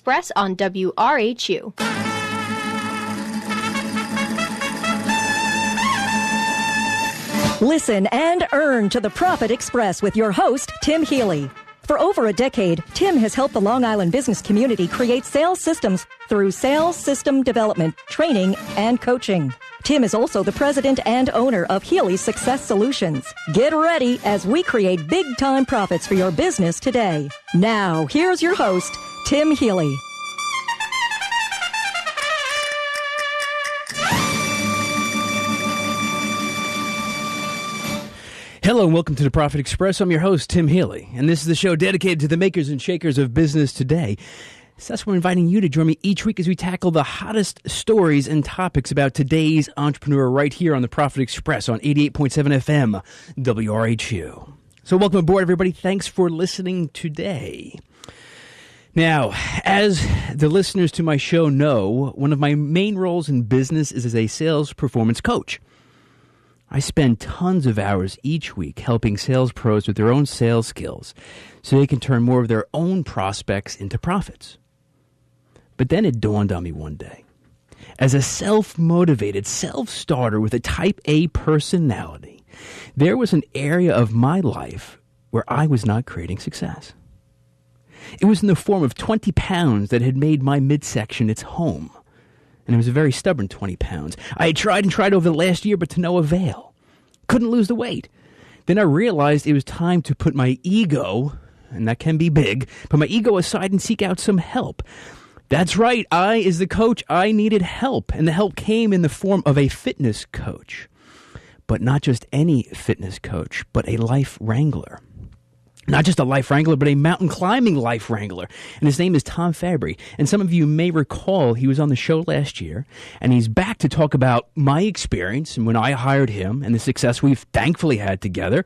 Express on WRHU. Listen and earn to the Profit Express with your host, Tim Healy. For over a decade, Tim has helped the Long Island business community create sales systems through sales system development, training, and coaching. Tim is also the president and owner of Healy Success Solutions. Get ready as we create big-time profits for your business today. Now, here's your host, Tim Healy. Hello and welcome to the Profit Express. I'm your host, Tim Healy, and this is the show dedicated to the makers and shakers of business today. So that's why we're inviting you to join me each week as we tackle the hottest stories and topics about today's entrepreneur right here on the Profit Express on 88.7 FM WRHU. So welcome aboard, everybody. Thanks for listening today. Now, as the listeners to my show know, one of my main roles in business is as a sales performance coach. I spend tons of hours each week helping sales pros with their own sales skills so they can turn more of their own prospects into profits. But then it dawned on me one day. As a self-motivated self-starter with a type A personality, there was an area of my life where I was not creating success. It was in the form of 20 pounds that had made my midsection its home. And it was a very stubborn 20 pounds. I had tried and tried over the last year, but to no avail. Couldn't lose the weight. Then I realized it was time to put my ego, and that can be big, put my ego aside and seek out some help. That's right, as the coach, I needed help. And the help came in the form of a fitness coach. But not just any fitness coach, but a life wrangler. Not just a life wrangler, but a mountain climbing life wrangler. And his name is Tom Fabry. And some of you may recall he was on the show last year, and he's back to talk about my experience and when I hired him and the success we've thankfully had together.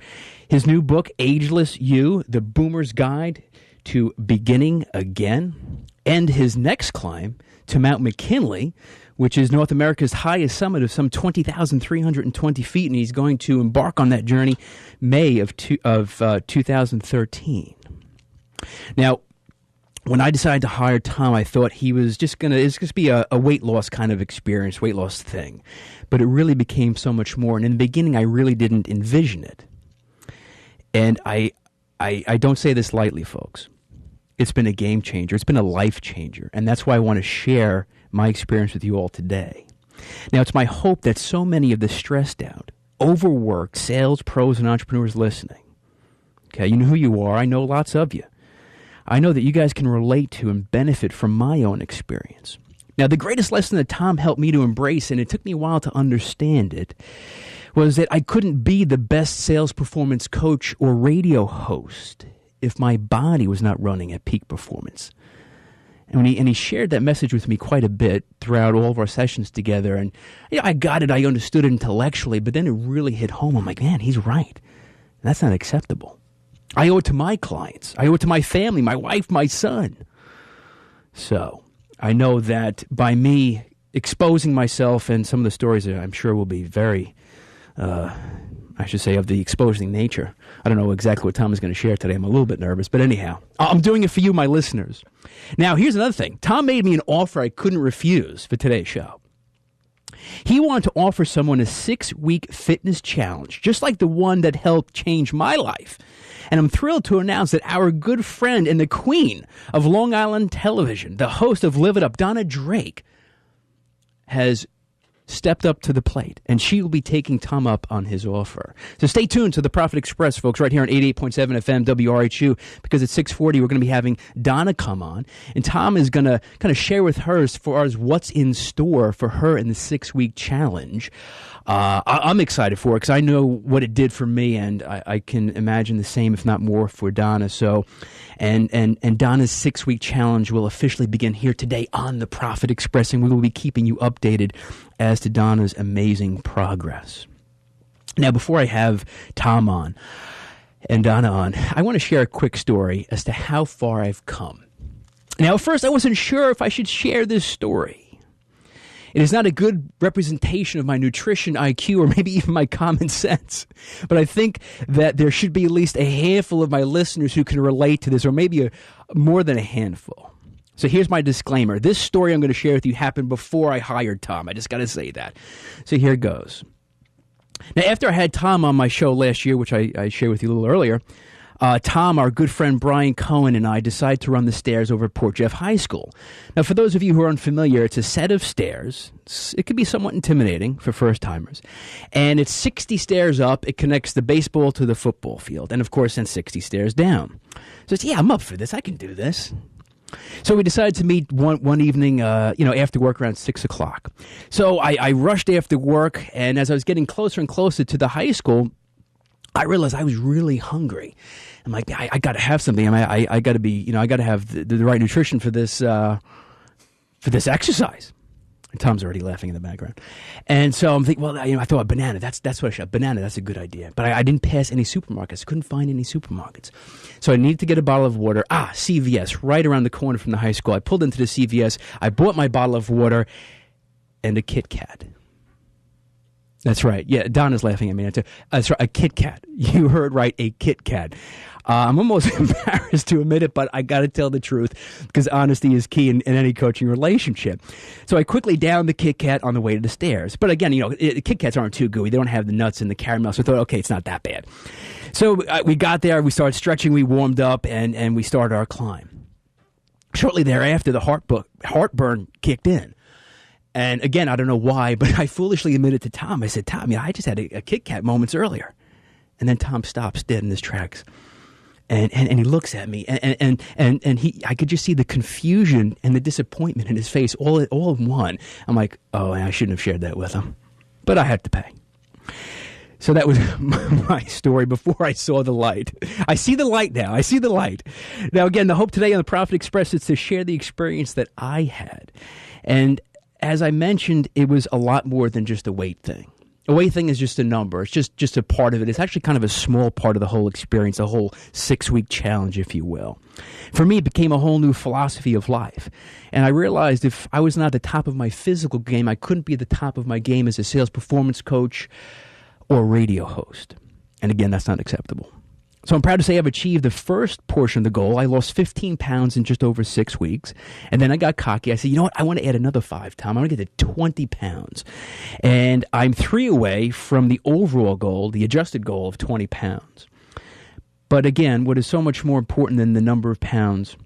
His new book, Ageless You, The Boomer's Guide to Beginning Again, and his next climb to Mount McKinley, which is North America's highest summit of some 20,320 feet, and he's going to embark on that journey May of 2013. Now, when I decided to hire Tom, I thought he was just going to be a weight loss kind of experience, weight loss thing. But it really became so much more, and in the beginning, I really didn't envision it. And I don't say this lightly, folks. It's been a game changer. It's been a life changer, and that's why I want to share my experience with you all today. Now, it's my hope that so many of the stressed out, overworked sales pros and entrepreneurs listening, okay, you know who you are. I know lots of you. I know that you guys can relate to and benefit from my own experience. Now, the greatest lesson that Tom helped me to embrace, and it took me a while to understand it, was that I couldn't be the best sales performance coach or radio host if my body was not running at peak performance. And he shared that message with me quite a bit throughout all of our sessions together. And I got it. I understood it intellectually. But then it really hit home. I'm like, man, he's right. That's not acceptable. I owe it to my clients. I owe it to my family, my wife, my son. So I know that by me exposing myself and some of the stories that I'm sure will be very, of the exposing nature. I don't know exactly what Tom is going to share today. I'm a little bit nervous, but anyhow, I'm doing it for you, my listeners. Now, here's another thing. Tom made me an offer I couldn't refuse for today's show. He wanted to offer someone a 6-week fitness challenge, just like the one that helped change my life. And I'm thrilled to announce that our good friend and the queen of Long Island television, the host of Live It Up, Donna Drake, has stepped up to the plate, and she will be taking Tom up on his offer. So stay tuned to the Profit Express, folks, right here on 88.7 FM WRHU, because at 6:40 we're going to be having Donna come on, and Tom is going to kind of share with her as far as what's in store for her in the 6-week challenge. I'm excited for it because I know what it did for me, and I can imagine the same, if not more, for Donna. So, and Donna's 6-week challenge will officially begin here today on the Profit Express, and we will be keeping you updated as to Donna's amazing progress. Now, before I have Tom on and Donna on, I want to share a quick story as to how far I've come. Now, at first, I wasn't sure if I should share this story. It is not a good representation of my nutrition IQ or maybe even my common sense. But I think that there should be at least a handful of my listeners who can relate to this, or maybe more than a handful. So here's my disclaimer. This story I'm going to share with you happened before I hired Tom. I just got to say that. So here it goes. Now, after I had Tom on my show last year, which I shared with you a little earlier, Tom, our good friend Brian Cohen, and I decided to run the stairs over at Port Jeff High School. Now, for those of you who are unfamiliar, it's a set of stairs. It can be somewhat intimidating for first-timers. And it's 60 stairs up. It connects the baseball to the football field. And, of course, then 60 stairs down. So it's, I'm up for this. I can do this. So we decided to meet one evening, after work around 6 o'clock. So I rushed after work, and as I was getting closer and closer to the high school, I realized I was really hungry. I'm like, I got to have something. I got to be, I got to have the right nutrition for this exercise. And Tom's already laughing in the background. And so I'm thinking, I thought a banana. That's what I should. Banana. That's a good idea. But I didn't pass any supermarkets. Couldn't find any supermarkets. So I needed to get a bottle of water. CVS, right around the corner from the high school. I pulled into the CVS. I bought my bottle of water and a Kit Kat. That's right. Yeah, Donna's laughing at me. That's right, a Kit Kat. You heard right, a Kit Kat. I'm almost embarrassed to admit it, but I got to tell the truth because honesty is key in any coaching relationship. So I quickly downed the Kit Kat on the way to the stairs. But again, Kit Kats aren't too gooey. They don't have the nuts and the caramel. So I thought, okay, it's not that bad. So we got there. We started stretching. We warmed up, and we started our climb. Shortly thereafter, the heartburn kicked in. And again, I don't know why, but I foolishly admitted to Tom. I said, Tom, I just had a Kit Kat moments earlier. And then Tom stops dead in his tracks. And he looks at me, and I could just see the confusion and the disappointment in his face all in one. I'm like, oh, I shouldn't have shared that with him. But I had to pay. So that was my story before I saw the light. I see the light now. I see the light. Now, again, the hope today on the Profit Express is to share the experience that I had. And as I mentioned, it was a lot more than just a weight thing. A weight thing is just a number. It's just a part of it. It's actually kind of a small part of the whole experience, a whole 6-week challenge, if you will. For me, it became a whole new philosophy of life. And I realized if I was not at the top of my physical game, I couldn't be at the top of my game as a sales performance coach or radio host. And again, that's not acceptable. So I'm proud to say I've achieved the first portion of the goal. I lost 15 pounds in just over 6 weeks. And then I got cocky. I said, you know what? I want to add another 5, Tom. I want to get to 20 pounds. And I'm 3 away from the overall goal, the adjusted goal of 20 pounds. But again, what is so much more important than the number of pounds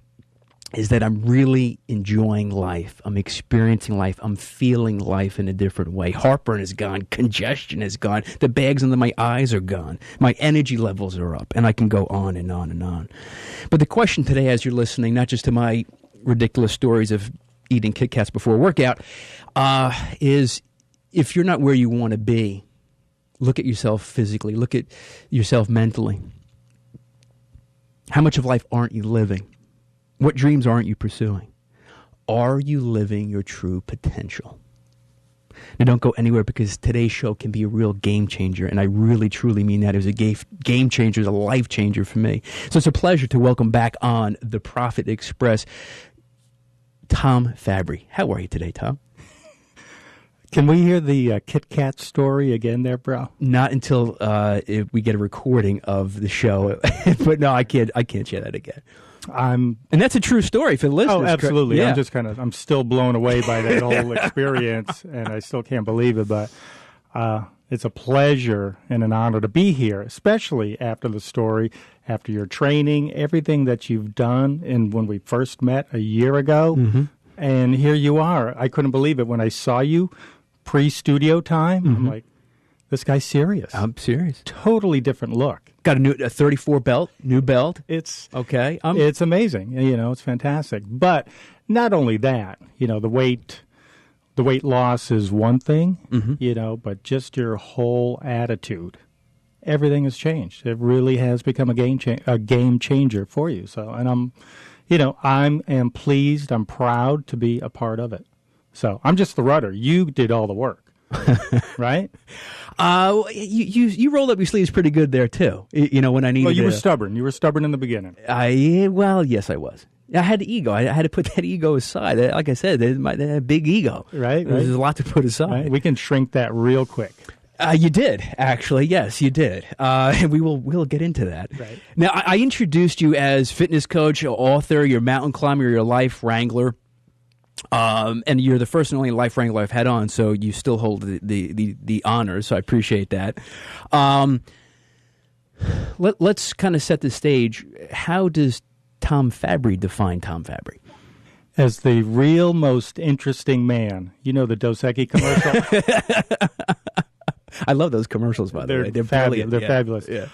is that I'm really enjoying life. I'm experiencing life. I'm feeling life in a different way. Heartburn is gone. Congestion is gone. The bags under my eyes are gone. My energy levels are up. And I can go on and on and on. But the question today, as you're listening, not just to my ridiculous stories of eating Kit Kats before a workout, is if you're not where you want to be, look at yourself physically. Look at yourself mentally. How much of life aren't you living? What dreams aren't you pursuing? Are you living your true potential? Now, don't go anywhere because today's show can be a real game changer, and I really, truly mean that. It was a game changer, it was a life changer for me. So it's a pleasure to welcome back on the Profit Express, Tom Fabry. How are you today, Tom? Can we hear the Kit Kat story again there, bro? Not until if we get a recording of the show. But no, I can't share that again. And that's a true story for the listeners. Oh, absolutely. Yeah. I'm still blown away by that whole experience, and I still can't believe it. But it's a pleasure and an honor to be here, especially after the story, after your training, everything that you've done. And when we first met a year ago, and here you are. I couldn't believe it when I saw you pre-studio time. I'm like, this guy's serious. I'm serious. Totally different look. Got a 34 belt, new belt. It's okay. It's amazing. It's fantastic. But not only that, the weight loss is one thing, but just your whole attitude. Everything has changed. It really has become a game changer for you. So, and I am pleased. I'm proud to be a part of it. So I'm just the rudder. You did all the work. Right? You rolled up your sleeves pretty good there too. When I needed. Well, you were stubborn. You were stubborn in the beginning. Yes, I was. I had the ego. I had to put that ego aside. Like I said, they had a big ego. Right. There's a lot to put aside. Right. We can shrink that real quick. You did, actually. Yes, you did. And we'll get into that. Right. Now, I introduced you as fitness coach, author, your mountain climber, your life wrangler. And you're the first and only life wrangler I've had on, so you still hold the honors, so I appreciate that. Let's kind of set the stage. How does Tom Fabry define Tom Fabry? As the real most interesting man. You know the Dos Equis commercial? I love those commercials, by the way. They're fabulous. brilliant. They're fabulous. Yeah.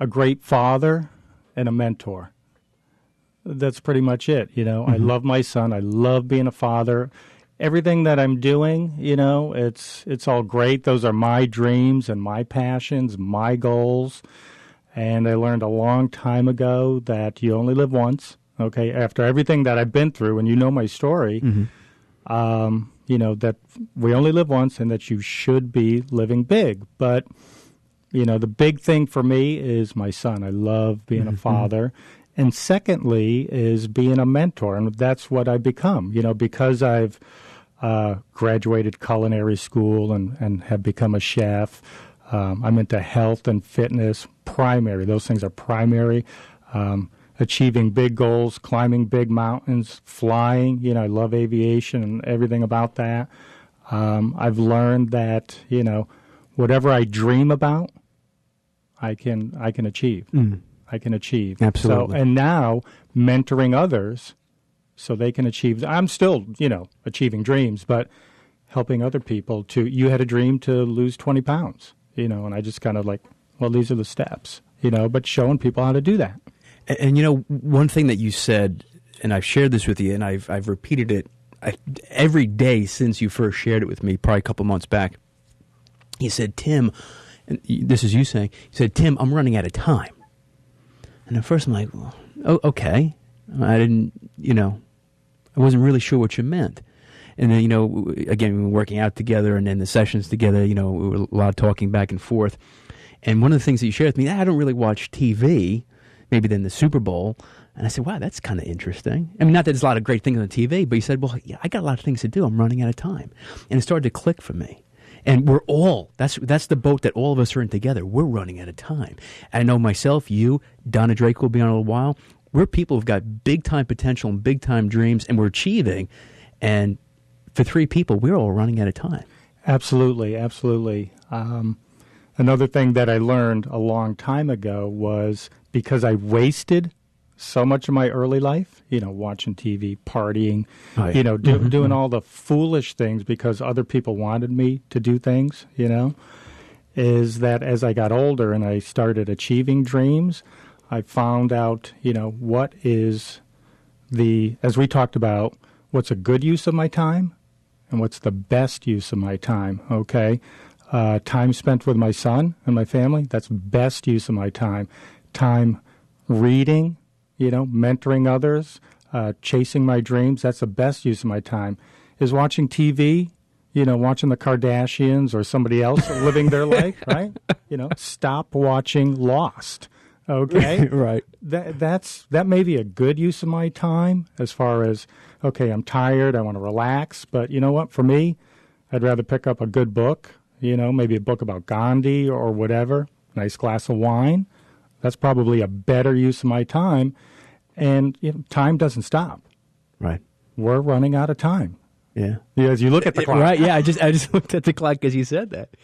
A great father and a mentor. That's pretty much it. I love my son. I love being a father. Everything that I'm doing, it's all great. Those are my dreams and my passions, my goals. And I learned a long time ago that you only live once. Okay, after everything that I've been through, and you know my story, that we only live once and that you should be living big. But, the big thing for me is my son. I love being a father. And secondly is being a mentor, and that's what I've become. Because I've graduated culinary school and have become a chef. I'm into health and fitness, primary. Those things are primary. Achieving big goals, climbing big mountains, flying. I love aviation and everything about that. I've learned that, whatever I dream about, I can achieve. I can achieve. Absolutely. So, and now mentoring others so they can achieve. I'm still, achieving dreams, but helping other people to, you had a dream to lose 20 pounds, and I just kind of these are the steps, but showing people how to do that. And one thing that you said, and I've shared this with you, and I've repeated it every day since you first shared it with me, probably a couple months back. He said, Tim, and this is you saying, he said, Tim, I'm running out of time. And at first I'm like, well, okay. I didn't, I wasn't really sure what you meant. And then, again, we were working out together and then the sessions together, we were a lot of talking back and forth. And one of the things that you shared with me, I don't really watch TV, maybe then the Super Bowl. And I said, wow, that's kind of interesting. I mean, not that there's a lot of great things on TV, but he said, well, yeah, I got a lot of things to do. I'm running out of time. And it started to click for me. And we're all, that's the boat that all of us are in together. We're running out of time. I know myself, you, Donna Drake will be on in a little while. We're people who've got big-time potential and big-time dreams, and we're achieving. And for three people, we're all running out of time. Absolutely, absolutely. Another thing that I learned a long time ago was because I wasted so much of my early life, watching TV, partying, doing all the foolish things because other people wanted me to do things, is that as I got older and I started achieving dreams, I found out, what is as we talked about, what's a good use of my time and what's the best use of my time, okay? Time spent with my son and my family, that's best use of my time. Time reading, mentoring others, chasing my dreams, that's the best use of my time. Is watching TV, watching the Kardashians or somebody else living their life, right? Stop watching Lost, okay? Right. That may be a good use of my time as far as, okay, I'm tired, I want to relax, but you know what? For me, I'd rather pick up a good book, maybe a book about Gandhi or whatever, nice glass of wine. That's probably a better use of my time. And time doesn't stop. Right. We're running out of time. Yeah. As you look at the clock. Right, yeah. I just looked at the clock because you said that.